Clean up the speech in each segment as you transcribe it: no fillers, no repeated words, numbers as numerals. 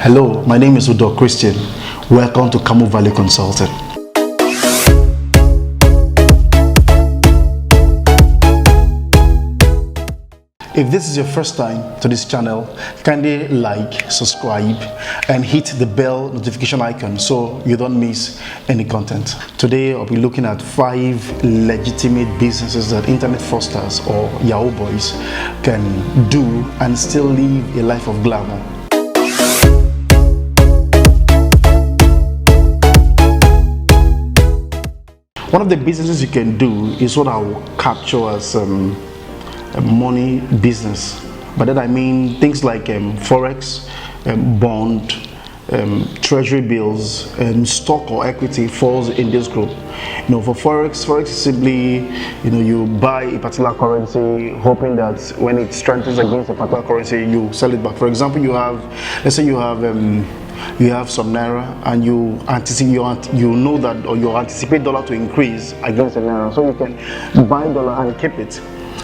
Hello, my name is Udo Christian. Welcome to Camo Value Consulting. If this is your first time to this channel, kindly like, subscribe, and hit the bell notification icon so you don't miss any content. Today, I'll be looking at 5 legitimate businesses that internet fraudsters or Yahoo boys can do and still live a life of glamour. One of the businesses you can do is what I will capture as a money business. By that I mean things like forex, bond, treasury bills, stock or equity falls in this group. For forex is simply you buy a particular currency hoping that when it strengthens against a particular currency you sell it back. For example, let's say you have some naira and you anticipate dollar to increase against the naira, so you can buy dollar and keep it.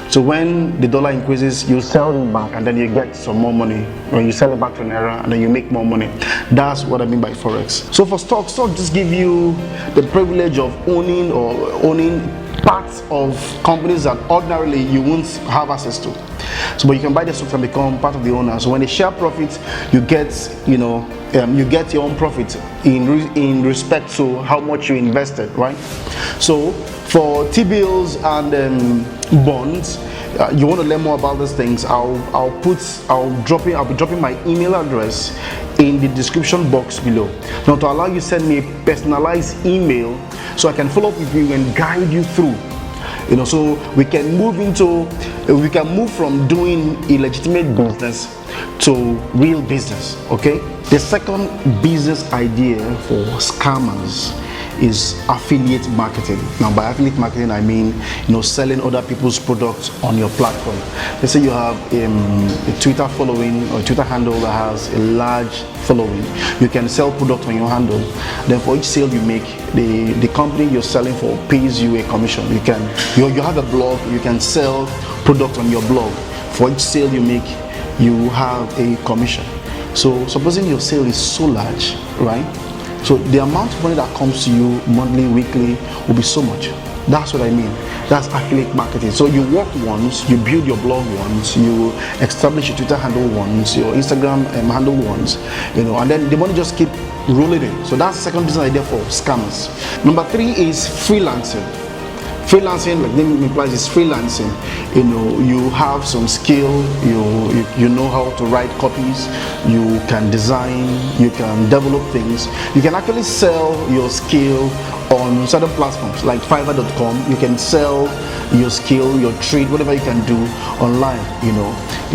So when the dollar increases, you sell it back and then you get some more money. When you sell it back to naira and then you make more money. That's what I mean by forex. So for stock just give you the privilege of owning parts of companies that ordinarily you won't have access to. But you can buy the stocks and become part of the owner. So when they share profits, you get your own profit in respect to how much you invested, right? So for T-bills and bonds, you want to learn more about these things, I'll be dropping my email address in the description box below. Now, to allow you to send me a personalized email so I can follow up with you and guide you through. So we can move from doing illegitimate business to real business. Okay. The second business idea for scammers is affiliate marketing. Now, by affiliate marketing, I mean selling other people's products on your platform. Let's say you have a Twitter following or Twitter handle that has a large following. You can sell products on your handle. Then for each sale you make, the company you're selling for pays you a commission. You have a blog. You can sell products on your blog. For each sale you make, you have a commission. So supposing your sale is so large, right? So the amount of money that comes to you monthly, weekly will be so much. That's what I mean. That's affiliate marketing. So you work once, you build your blog once, you establish your Twitter handle once, your Instagram handle once, and then the money just keep rolling in. So that's the second business idea for scammers. Number 3 is freelancing. Freelancing, like the name implies, is freelancing. You have some skill, you know how to write copies, you can design, you can develop things. You can actually sell your skill on certain platforms like Fiverr.com. You can sell your skill, your trade, whatever you can do online.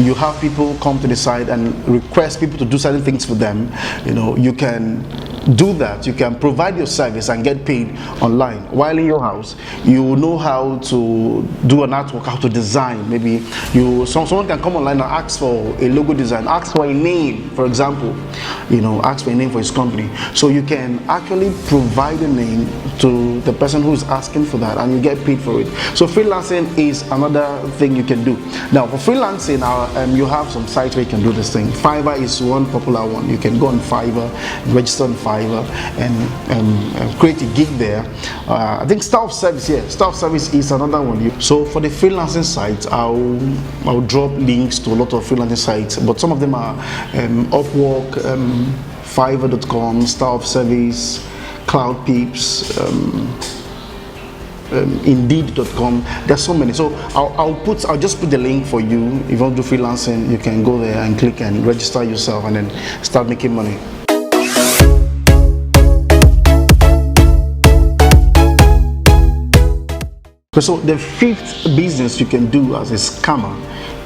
You have people come to the site and request people to do certain things for them. You can do that. You can provide your service and get paid online while in your house. You know how to do an artwork, how to design. Maybe someone can come online and ask for a logo design, ask for a name, for example, ask for a name for his company. So you can actually provide a name to the person who's asking for that and you get paid for it. So freelancing is another thing you can do. Now for freelancing, you have some sites where you can do this thing. Fiverr is one popular one. You can go on Fiverr, register on Fiverr and create a gig there. I think Star of Service is another one. So for the freelancing sites, I'll drop links to a lot of freelancing sites, but some of them are Upwork, Fiverr.com, Star of Service, Cloud Peeps, Indeed.com. There's so many. So I'll just put the link for you. If you want to do freelancing, you can go there and click and register yourself and then start making money. So the 5th business you can do as a scammer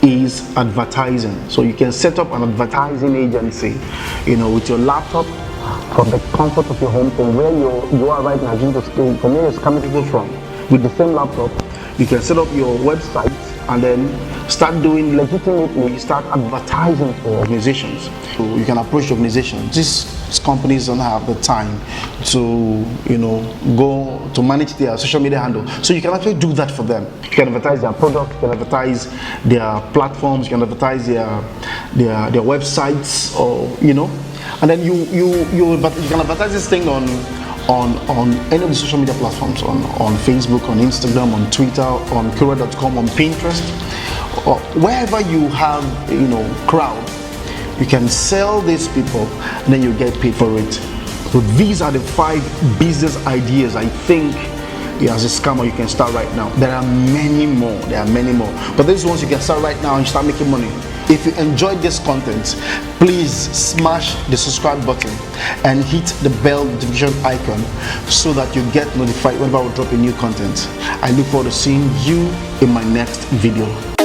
is advertising. So you can set up an advertising agency, with your laptop from the comfort of your home, from where you are right now, from where you're scamming people from. With the same laptop, you can set up your website and then start doing legitimately, start advertising for organizations. So you can approach organizations. These companies don't have the time to, go to manage their social media handle. So you can actually do that for them. You can advertise their products, you can advertise their platforms, you can advertise their websites, or and then you can advertise this thing on any of the social media platforms, on Facebook, on Instagram, on Twitter, on Quora.com, on Pinterest, or wherever you have crowd. You can sell these people and then you get paid for it. So these are the 5 business ideas I think as a scammer you can start right now. There are many more. But these ones you can start right now and start making money. If you enjoyed this content, please smash the subscribe button and hit the bell notification icon so that you get notified whenever we drop a new content. I look forward to seeing you in my next video.